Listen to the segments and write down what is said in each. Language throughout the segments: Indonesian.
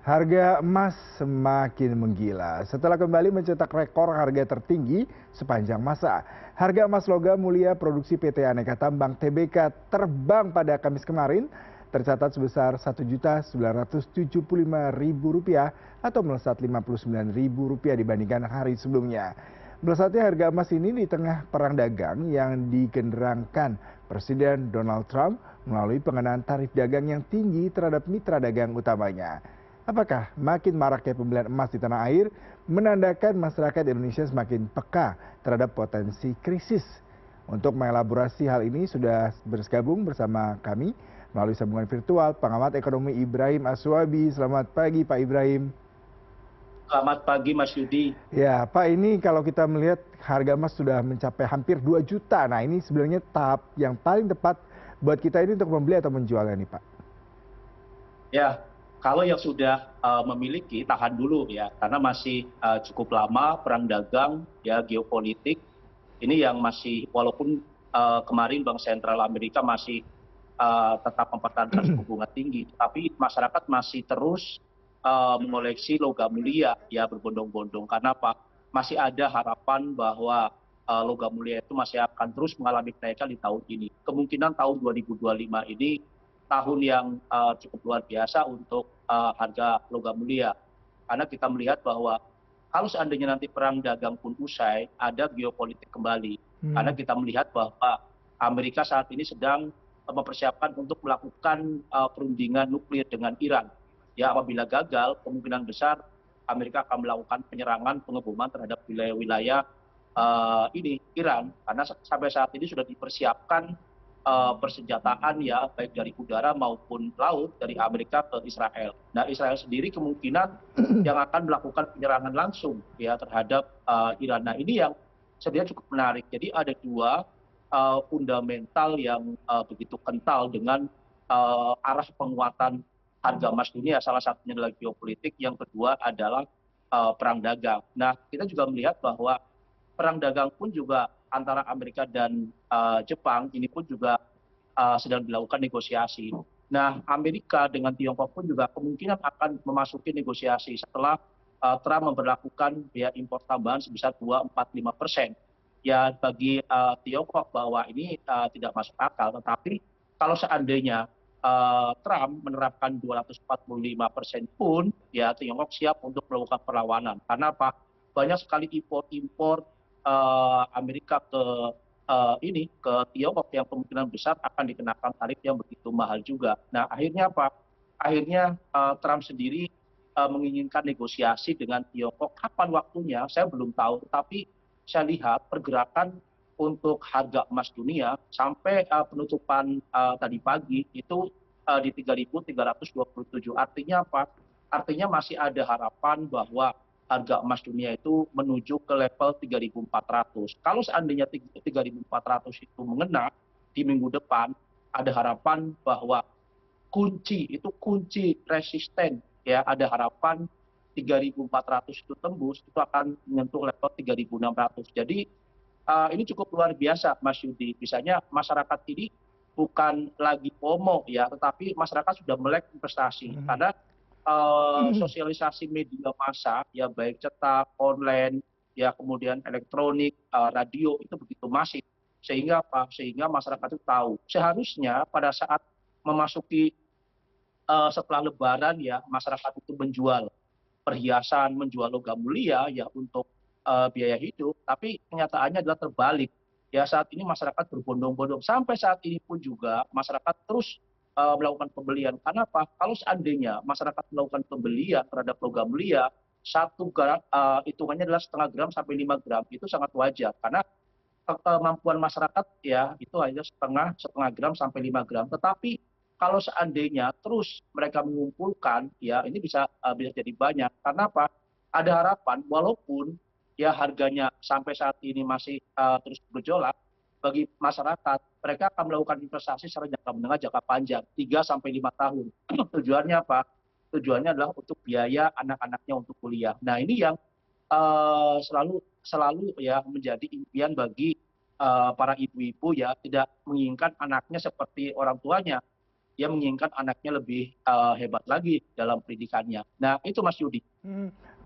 Harga emas semakin menggila setelah kembali mencetak rekor harga tertinggi sepanjang masa. Harga emas logam mulia produksi PT Aneka Tambang Tbk terbang pada Kamis kemarin tercatat sebesar Rp1.975.000 atau melesat Rp59.000 dibandingkan hari sebelumnya. Melesatnya harga emas ini di tengah perang dagang yang digenderangkan Presiden Donald Trump melalui pengenaan tarif dagang yang tinggi terhadap mitra dagang utamanya. Apakah makin maraknya pembelian emas di tanah air menandakan masyarakat Indonesia semakin peka terhadap potensi krisis? Untuk mengelaborasi hal ini sudah bergabung bersama kami melalui sambungan virtual pengamat ekonomi Ibrahim Aswabi. Selamat pagi Pak Ibrahim. Selamat pagi Mas Yudi. Ya Pak, ini kalau kita melihat harga emas sudah mencapai hampir 2 juta. Nah ini sebenarnya tahap yang paling tepat buat kita ini untuk membeli atau menjualnya nih Pak. Ya, kalau yang sudah memiliki tahan dulu ya, karena masih cukup lama perang dagang ya geopolitik ini yang masih walaupun kemarin Bank Sentral Amerika masih tetap mempertahankan suku bunga tinggi, tapi masyarakat masih terus mengoleksi logam mulia ya berbondong-bondong. Karena apa? Masih ada harapan bahwa logam mulia itu masih akan terus mengalami kenaikan di tahun ini. Kemungkinan tahun 2025 ini tahun yang cukup luar biasa untuk harga logam mulia. Karena kita melihat bahwa kalau seandainya nanti perang dagang pun usai, ada geopolitik kembali. Karena kita melihat bahwa Amerika saat ini sedang mempersiapkan untuk melakukan perundingan nuklir dengan Iran. Ya, apabila gagal, kemungkinan besar Amerika akan melakukan penyerangan pengeboman terhadap wilayah-wilayah ini Iran. Karena sampai saat ini sudah dipersiapkan persenjataan ya baik dari udara maupun laut dari Amerika ke Israel. Nah, Israel sendiri kemungkinan yang akan melakukan penyerangan langsung ya terhadap Iran. Nah, ini yang sebenarnya cukup menarik. Jadi ada dua fundamental yang begitu kental dengan arah penguatan harga emas dunia. Salah satunya adalah geopolitik, yang kedua adalah perang dagang. Nah, kita juga melihat bahwa perang dagang pun juga antara Amerika dan Jepang ini pun juga sedang dilakukan negosiasi. Nah, Amerika dengan Tiongkok pun juga kemungkinan akan memasuki negosiasi setelah Trump memberlakukan biaya impor tambahan sebesar 245%. Ya, bagi Tiongkok bahwa ini tidak masuk akal, tetapi kalau seandainya Trump menerapkan 245% pun, ya Tiongkok siap untuk melakukan perlawanan. Karena apa? Banyak sekali impor Amerika ke ke Tiongkok yang kemungkinan besar akan dikenakan tarif yang begitu mahal juga. Nah, akhirnya apa? Akhirnya Trump sendiri menginginkan negosiasi dengan Tiongkok. Kapan waktunya? Saya belum tahu. Tapi saya lihat pergerakan untuk harga emas dunia sampai penutupan tadi pagi itu di 3.327. Artinya apa? Artinya masih ada harapan bahwa harga emas dunia itu menuju ke level 3.400. Kalau seandainya 3.400 itu mengena di minggu depan, ada harapan bahwa kunci resisten ya, ada harapan 3.400 itu tembus, itu akan menyentuh level 3.600. Jadi ini cukup luar biasa Mas Yudi. Misalnya masyarakat ini bukan lagi FOMO ya, tetapi masyarakat sudah melek investasi karena sosialisasi media massa ya baik cetak, online, ya kemudian elektronik, radio itu begitu masif. Sehingga apa? Sehingga masyarakat itu tahu. Seharusnya pada saat memasuki setelah Lebaran ya masyarakat itu menjual perhiasan, menjual logam mulia ya untuk biaya hidup, tapi kenyataannya adalah terbalik. Ya, saat ini masyarakat berbondong-bondong. Sampai saat ini pun juga masyarakat terus melakukan pembelian. Karena apa? Kalau seandainya masyarakat melakukan pembelian terhadap logam mulia, 1 gram hitungannya adalah 0,5 gram sampai 5 gram, itu sangat wajar. Karena kemampuan masyarakat ya itu hanya setengah gram sampai 5 gram. Tetapi kalau seandainya terus mereka mengumpulkan, ya ini bisa jadi banyak. Karena apa? Ada harapan walaupun ya harganya sampai saat ini masih terus bergejolak, bagi masyarakat mereka akan melakukan investasi secara jangka menengah, jangka panjang 3 sampai 5 tahun. Tujuannya apa? Tujuannya adalah untuk biaya anak-anaknya untuk kuliah. Nah, ini yang selalu ya menjadi impian bagi para ibu-ibu ya, tidak menginginkan anaknya seperti orang tuanya dia menginginkan anaknya lebih hebat lagi dalam pendidikannya. Nah, itu Mas Yudi.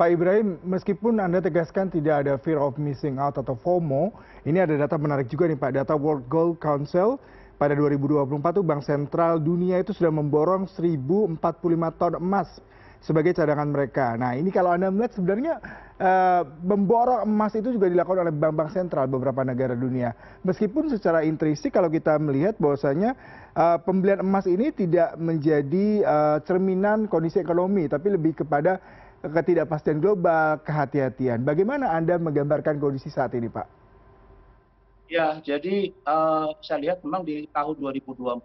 Pak Ibrahim, meskipun Anda tegaskan tidak ada fear of missing out atau FOMO, ini ada data menarik juga nih Pak, data World Gold Council pada 2024 tuh Bank Sentral Dunia itu sudah memborong 1.045 ton emas sebagai cadangan mereka. Nah ini kalau Anda melihat sebenarnya memborong emas itu juga dilakukan oleh bank-bank sentral beberapa negara dunia. Meskipun secara intrinsik kalau kita melihat bahwasanya pembelian emas ini tidak menjadi cerminan kondisi ekonomi, tapi lebih kepada ketidakpastian global, kehati-hatian. Bagaimana Anda menggambarkan kondisi saat ini, Pak? Ya, jadi saya lihat memang di tahun 2024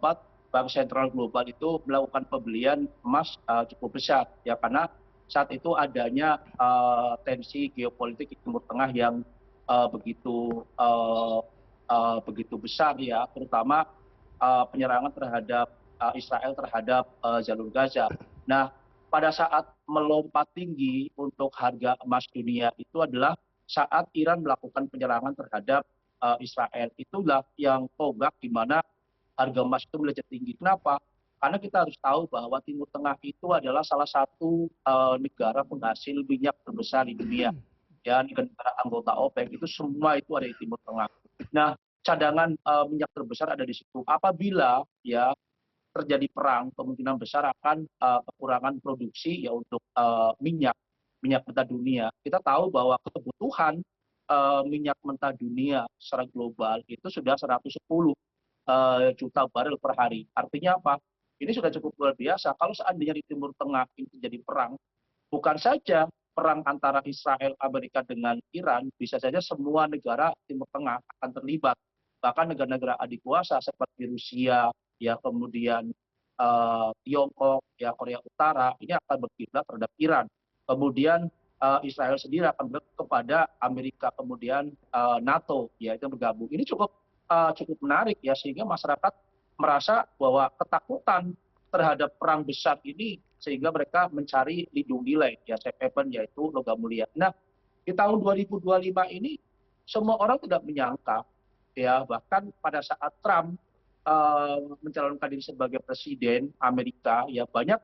Bank Sentral Global itu melakukan pembelian emas cukup besar, ya karena saat itu adanya tensi geopolitik di Timur Tengah yang begitu besar, ya, terutama penyerangan terhadap Israel terhadap jalur Gaza. Nah, pada saat melompat tinggi untuk harga emas dunia itu adalah saat Iran melakukan penyerangan terhadap Israel. Itulah yang tonggak di mana harga emas itu melejit tinggi. Kenapa? Karena kita harus tahu bahwa Timur Tengah itu adalah salah satu negara penghasil minyak terbesar di dunia. Ya, negara anggota OPEC itu semua itu ada di Timur Tengah. Nah, cadangan minyak terbesar ada di situ. Apabila ya terjadi perang, kemungkinan besar akan kekurangan produksi ya untuk minyak mentah dunia. Kita tahu bahwa kebutuhan minyak mentah dunia secara global itu sudah 110 juta barel per hari. Artinya apa? Ini sudah cukup luar biasa. Kalau seandainya di Timur Tengah ini terjadi perang, bukan saja perang antara Israel, Amerika dengan Iran, bisa saja semua negara Timur Tengah akan terlibat. Bahkan negara-negara adik kuasa seperti Rusia, ya kemudian Tiongkok, ya Korea Utara, ini akan berkiblat terhadap Iran. Kemudian Israel sendiri akan berkiblat kepada Amerika, kemudian NATO, ya itu bergabung. Ini cukup menarik ya, sehingga masyarakat merasa bahwa ketakutan terhadap perang besar ini sehingga mereka mencari lindung nilai ya safe haven yaitu logam mulia. Nah, di tahun 2025 ini semua orang tidak menyangka ya, bahkan pada saat Trump mencalonkan diri sebagai presiden Amerika, ya banyak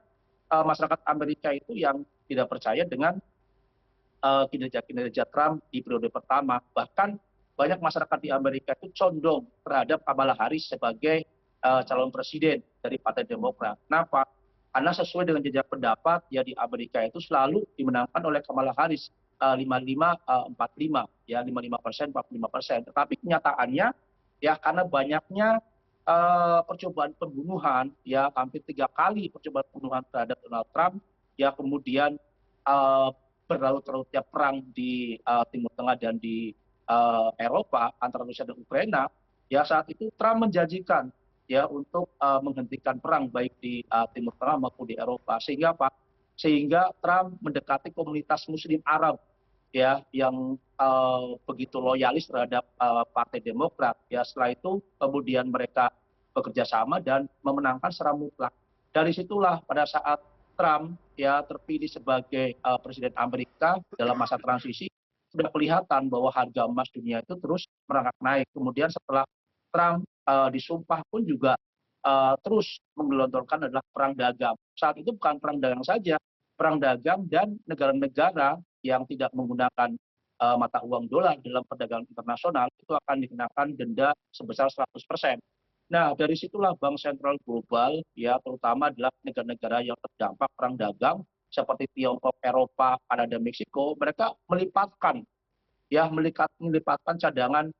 masyarakat Amerika itu yang tidak percaya dengan kinerja Trump di periode pertama. Bahkan banyak masyarakat di Amerika itu condong terhadap Kamala Harris sebagai calon presiden dari Partai Demokrat. Kenapa? Karena sesuai dengan jejak pendapat ya di Amerika itu selalu dimenangkan oleh Kamala Harris 55-45, ya 55%, 45%. Tetapi kenyataannya ya karena banyaknya percobaan pembunuhan, ya hampir 3 kali percobaan pembunuhan terhadap Donald Trump, ya kemudian berlarut-larutnya perang di Timur Tengah dan di Eropa antara Rusia dan Ukraina, ya saat itu Trump menjanjikan ya untuk menghentikan perang baik di Timur Tengah maupun di Eropa. Sehingga apa? Sehingga Trump mendekati komunitas Muslim Arab ya yang begitu loyalis terhadap Partai Demokrat. Ya setelah itu kemudian mereka bekerja sama dan memenangkan secara mutlak. Dari situlah pada saat Trump ya terpilih sebagai presiden Amerika dalam masa transisi, sudah kelihatan bahwa harga emas dunia itu terus merangkak naik. Kemudian setelah Trump disumpah pun juga terus menggelontorkan adalah perang dagang. Saat itu bukan perang dagang saja, perang dagang dan negara-negara yang tidak menggunakan mata uang dolar dalam perdagangan internasional itu akan dikenakan denda sebesar 100%. Nah, dari situlah Bank Sentral Global, ya terutama adalah negara-negara yang terdampak perang dagang seperti Tiongkok, Eropa, Kanada, Meksiko, mereka melipatkan cadangan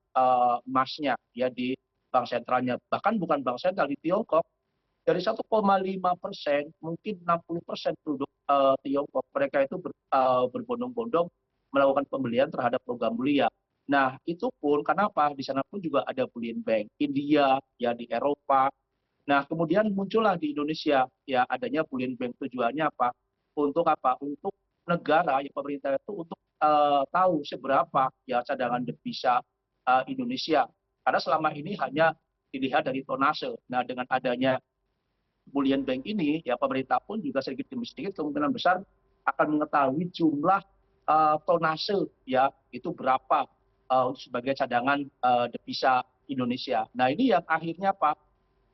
emasnya ya di bank sentralnya. Bahkan bukan bank sentral di Tiongkok, dari 1,5% mungkin 60% penduduk Tiongkok mereka itu berbondong-bondong melakukan pembelian terhadap logam mulia. Nah, itu pun kenapa di sana pun juga ada bullion bank India ya di Eropa. Nah, kemudian muncullah di Indonesia ya adanya bullion bank, tujuannya apa? Untuk apa? Untuk negara ya pemerintah itu untuk tahu seberapa ya cadangan devisa Indonesia. Karena selama ini hanya dilihat dari tonase. Nah, dengan adanya bullion bank ini, ya pemerintah pun juga sedikit demi sedikit kemungkinan besar akan mengetahui jumlah tonase ya itu berapa sebagai cadangan devisa Indonesia. Nah ini yang akhirnya Pak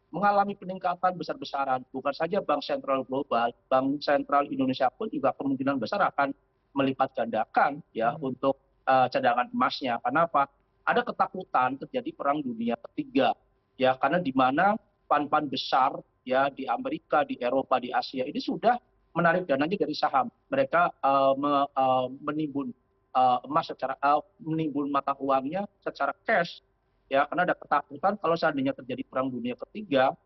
mengalami peningkatan besar-besaran. Bukan saja bank sentral global, bank sentral Indonesia pun juga kemungkinan besar akan melipat gandakan ya untuk cadangan emasnya. Karena apa? Ada ketakutan terjadi perang dunia ketiga ya, karena di mana pan-pan besar ya di Amerika, di Eropa, di Asia ini sudah menarik dananya dari saham. Mereka menimbun emas secara menimbun mata uangnya secara cash ya, karena ada ketakutan kalau seandainya terjadi perang dunia ketiga,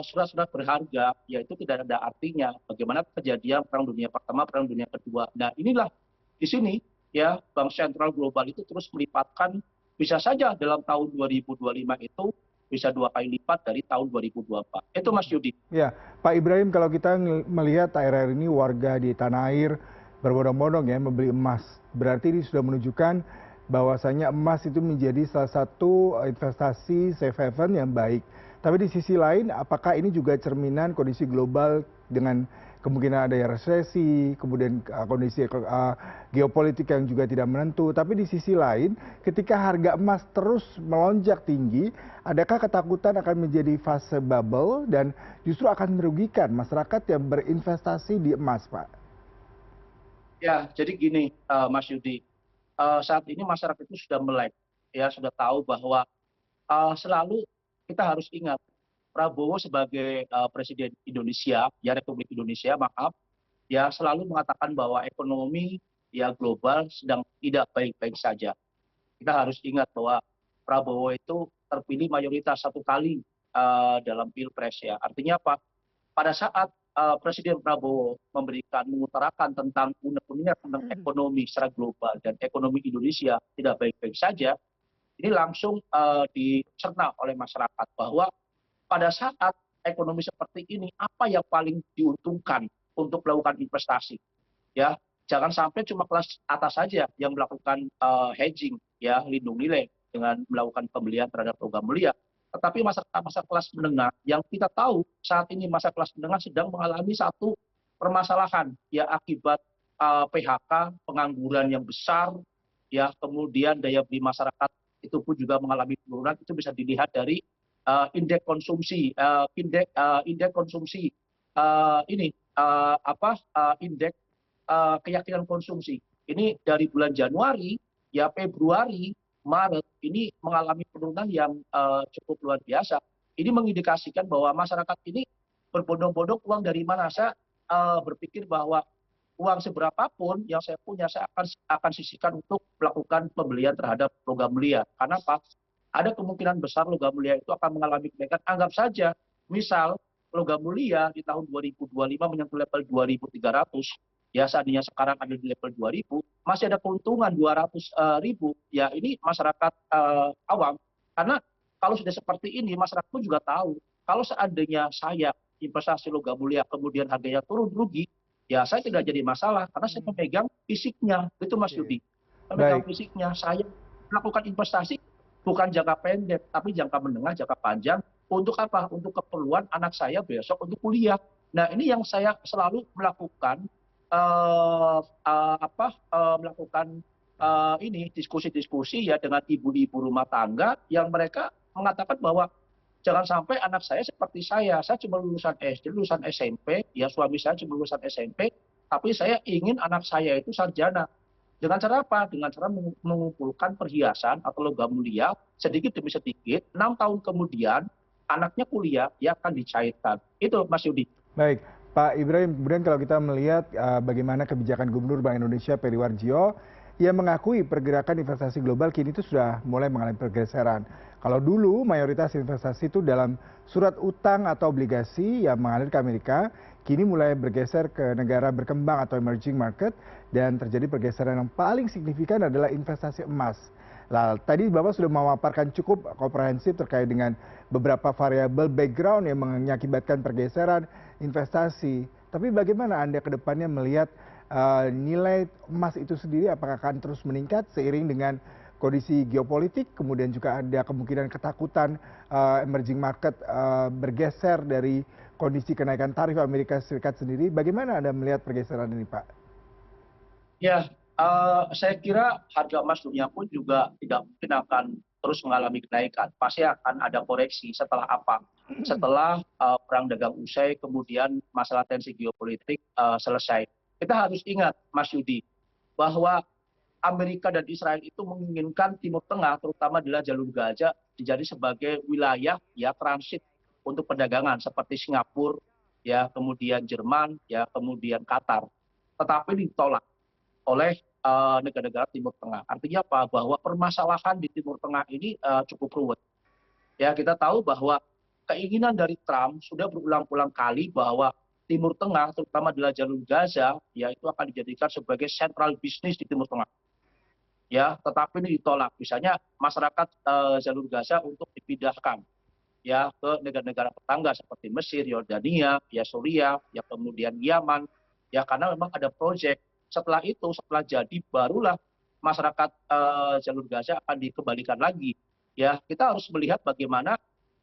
surat-surat berharga ya itu tidak ada artinya bagaimana kejadian perang dunia pertama, perang dunia kedua. Nah inilah di sini ya bank sentral global itu terus melipatkan, bisa saja dalam tahun 2025 itu bisa 2 kali lipat dari tahun 2024. Itu Mas Yudi. Ya, Pak Ibrahim, kalau kita melihat akhir-akhir ini warga di tanah air berbondong-bondong ya membeli emas, berarti ini sudah menunjukkan bahwasanya emas itu menjadi salah satu investasi safe haven yang baik. Tapi di sisi lain, apakah ini juga cerminan kondisi global dengan kemungkinan adanya resesi, kemudian kondisi geopolitik yang juga tidak menentu. Tapi di sisi lain, ketika harga emas terus melonjak tinggi, adakah ketakutan akan menjadi fase bubble dan justru akan merugikan masyarakat yang berinvestasi di emas, Pak? Ya, jadi gini Mas Yudi, saat ini masyarakat itu sudah melek, ya sudah tahu bahwa selalu kita harus ingat Prabowo sebagai Presiden Indonesia, ya Republik Indonesia, maaf, ya selalu mengatakan bahwa ekonomi ya global sedang tidak baik-baik saja. Kita harus ingat bahwa Prabowo itu terpilih mayoritas 1 kali dalam pilpres ya. Artinya apa? Pada saat Presiden Prabowo mengutarakan tentang unek-unek tentang ekonomi secara global dan ekonomi Indonesia tidak baik-baik saja, ini langsung dicerna oleh masyarakat bahwa pada saat ekonomi seperti ini apa yang paling diuntungkan untuk melakukan investasi ya, jangan sampai cuma kelas atas saja yang melakukan hedging ya, lindung nilai dengan melakukan pembelian terhadap logam mulia, tetapi masa kelas menengah yang kita tahu saat ini masa kelas menengah sedang mengalami satu permasalahan ya akibat PHK, pengangguran yang besar ya, kemudian daya beli masyarakat itu pun juga mengalami penurunan. Itu bisa dilihat dari indeks konsumsi, indeks konsumsi ini indeks keyakinan konsumsi. Ini dari bulan Januari ya, Februari, Maret ini mengalami penurunan yang cukup luar biasa. Ini mengindikasikan bahwa masyarakat ini berbondong-bondong uang dari mana. Saya berpikir bahwa uang seberapapun yang saya punya, saya akan sisihkan untuk melakukan pembelian terhadap logam mulia. Karena apa? Ada kemungkinan besar logam mulia itu akan mengalami kenaikan. Anggap saja, misal logam mulia di tahun 2025 menyentuh level 2.300, ya seandainya sekarang ada di level 2.000, masih ada keuntungan 200.000, ya ini masyarakat awam. Karena kalau sudah seperti ini, masyarakat pun juga tahu, kalau seandainya saya investasi logam mulia kemudian harganya turun rugi, ya saya tidak jadi masalah karena saya memegang fisiknya, itu Mas Yudi. Memegang Baik. fisiknya, saya melakukan investasi bukan jangka pendek, tapi jangka menengah, jangka panjang. Untuk apa? Untuk keperluan anak saya besok untuk kuliah. Nah ini yang saya selalu melakukan melakukan ini diskusi-diskusi ya dengan ibu-ibu rumah tangga yang mereka mengatakan bahwa jangan sampai anak saya seperti saya cuma lulusan SD, lulusan SMP, ya suami saya cuma lulusan SMP, tapi saya ingin anak saya itu sarjana. Dengan cara apa? Dengan cara mengumpulkan perhiasan atau logam mulia sedikit demi sedikit, 6 tahun kemudian anaknya kuliah, ya akan dicairkan. Itu Mas Yudi. Baik, Pak Ibrahim, kemudian kalau kita melihat bagaimana kebijakan Gubernur Bank Indonesia Peri Warjio, ia mengakui pergerakan investasi global kini itu sudah mulai mengalami pergeseran. Kalau dulu mayoritas investasi itu dalam surat utang atau obligasi yang mengalir ke Amerika, kini mulai bergeser ke negara berkembang atau emerging market dan terjadi pergeseran yang paling signifikan adalah investasi emas. Nah, tadi Bapak sudah memaparkan cukup komprehensif terkait dengan beberapa variabel background yang mengakibatkan pergeseran investasi. Tapi bagaimana Anda ke depannya melihat nilai emas itu sendiri apakah akan terus meningkat seiring dengan kondisi geopolitik, kemudian juga ada kemungkinan ketakutan emerging market bergeser dari kondisi kenaikan tarif Amerika Serikat sendiri. Bagaimana Anda melihat pergeseran ini, Pak? Ya, saya kira harga emas dunia pun juga tidak mungkin akan terus mengalami kenaikan. Pasti akan ada koreksi setelah apa? setelah perang dagang usai, kemudian masalah tensi geopolitik selesai. Kita harus ingat, Mas Yudi, bahwa Amerika dan Israel itu menginginkan Timur Tengah, terutama adalah jalur Gaza, dijadi sebagai wilayah ya transit untuk perdagangan seperti Singapura, ya kemudian Jerman, ya kemudian Qatar. Tetapi ditolak oleh negara-negara Timur Tengah. Artinya apa? Bahwa permasalahan di Timur Tengah ini cukup ruwet. Ya, kita tahu bahwa keinginan dari Trump sudah berulang-ulang kali bahwa Timur Tengah, terutama adalah jalur Gaza, ya itu akan dijadikan sebagai sentral bisnis di Timur Tengah. Ya, tetapi ini ditolak. Misalnya masyarakat jalur Gaza untuk dipindahkan ya ke negara-negara tetangga seperti Mesir, Yordania, ya Suriah, ya kemudian Yaman, ya karena memang ada proyek. Setelah itu, setelah jadi, barulah masyarakat jalur Gaza akan dikembalikan lagi. Ya, kita harus melihat bagaimana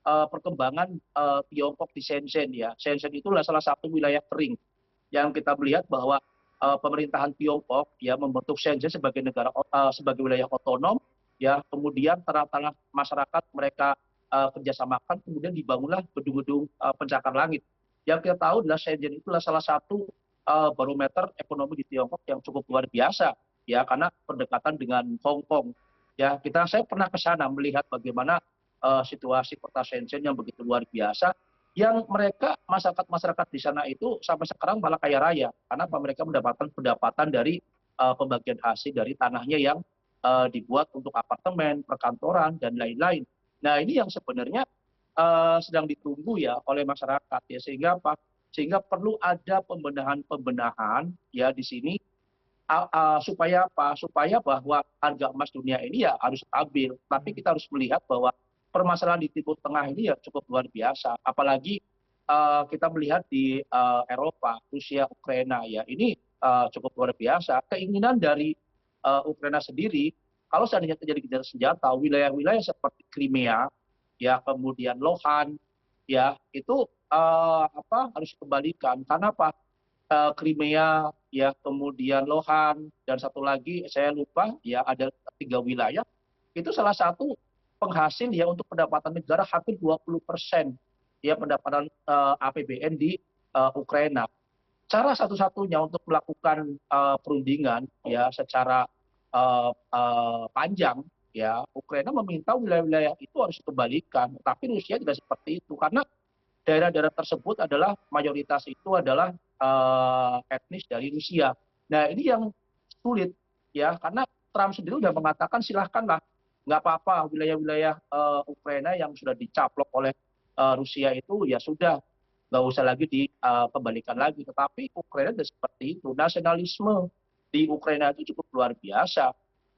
perkembangan Tiongkok di Shenzhen ya. Shenzhen itulah salah satu wilayah kering yang kita melihat bahwa pemerintahan Tiongkok ya membentuk Shenzhen sebagai sebagai wilayah otonom ya, kemudian tengah-tengah masyarakat mereka kerjasamakan, kemudian dibangunlah gedung-gedung pencakar langit. Yang kita tahu adalah Shenzhen itulah salah satu barometer ekonomi di Tiongkok yang cukup luar biasa ya, karena berdekatan dengan Hong Kong. Ya, saya pernah ke sana melihat bagaimana situasi kota Shenzhen yang begitu luar biasa, yang masyarakat di sana itu sampai sekarang malah kaya raya karena mereka mendapatkan pendapatan dari pembagian hasil dari tanahnya yang dibuat untuk apartemen, perkantoran dan lain-lain. Nah, ini yang sebenarnya sedang ditunggu ya oleh masyarakat ya, sehingga apa? Sehingga perlu ada pembenahan ya di sini supaya apa? Supaya bahwa harga emas dunia ini ya harus stabil. Tapi kita harus melihat bahwa permasalahan di Timur Tengah ini ya cukup luar biasa. Apalagi kita melihat di Eropa, Rusia, Ukraina ya ini cukup luar biasa. Keinginan dari Ukraina sendiri, kalau seandainya terjadi gencatan senjata, wilayah-wilayah seperti Crimea, ya kemudian Lohan, ya itu harus dikembalikan. Karena apa? Crimea, ya kemudian Lohan, dan satu lagi saya lupa, ya ada 3 wilayah. Itu salah satu penghasil ya untuk pendapatan negara hampir 20% ya pendapatan APBN di Ukraina. Cara satu-satunya untuk melakukan perundingan ya secara panjang ya, Ukraina meminta wilayah-wilayah itu harus dikembalikan. Tapi Rusia tidak seperti itu karena daerah-daerah tersebut adalah mayoritas itu adalah etnis dari Rusia. Nah, ini yang sulit ya, karena Trump sendiri sudah mengatakan silahkanlah, nggak apa-apa wilayah-wilayah Ukraina yang sudah dicaplok oleh Rusia itu ya sudah, nggak usah lagi dikembalikan lagi. Tetapi Ukraina tidak seperti itu. Nasionalisme di Ukraina itu cukup luar biasa,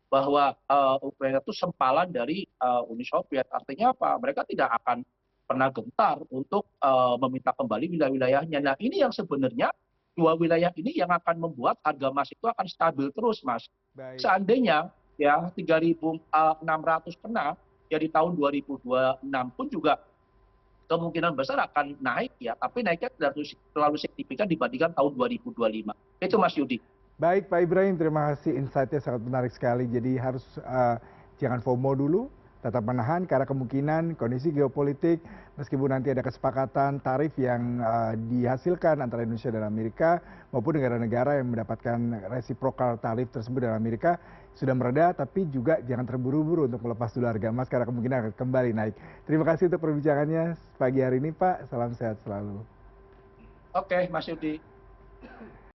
bahwa Ukraina itu sempalan dari Uni Soviet. Artinya apa? Mereka tidak akan pernah gentar untuk meminta kembali wilayah-wilayahnya. Nah, ini yang sebenarnya dua wilayah ini yang akan membuat harga emas itu akan stabil terus, Mas. Baik. Seandainya ya 3.600 kena, ya di tahun 2026 pun juga kemungkinan besar akan naik ya, tapi naiknya tidak terlalu signifikan dibandingkan tahun 2025. Itu Mas Yudi. Baik Pak Ibrahim, terima kasih insight-nya sangat menarik sekali. Jadi harus jangan FOMO dulu, tetap menahan karena kemungkinan kondisi geopolitik meskipun nanti ada kesepakatan tarif yang dihasilkan antara Indonesia dan Amerika maupun negara-negara yang mendapatkan resiprokal tarif tersebut dari Amerika sudah mereda, tapi juga jangan terburu-buru untuk melepas dulu harga emas karena kemungkinan akan kembali naik. Terima kasih untuk perbincangannya pagi hari ini Pak, salam sehat selalu. Oke, Mas Yudi.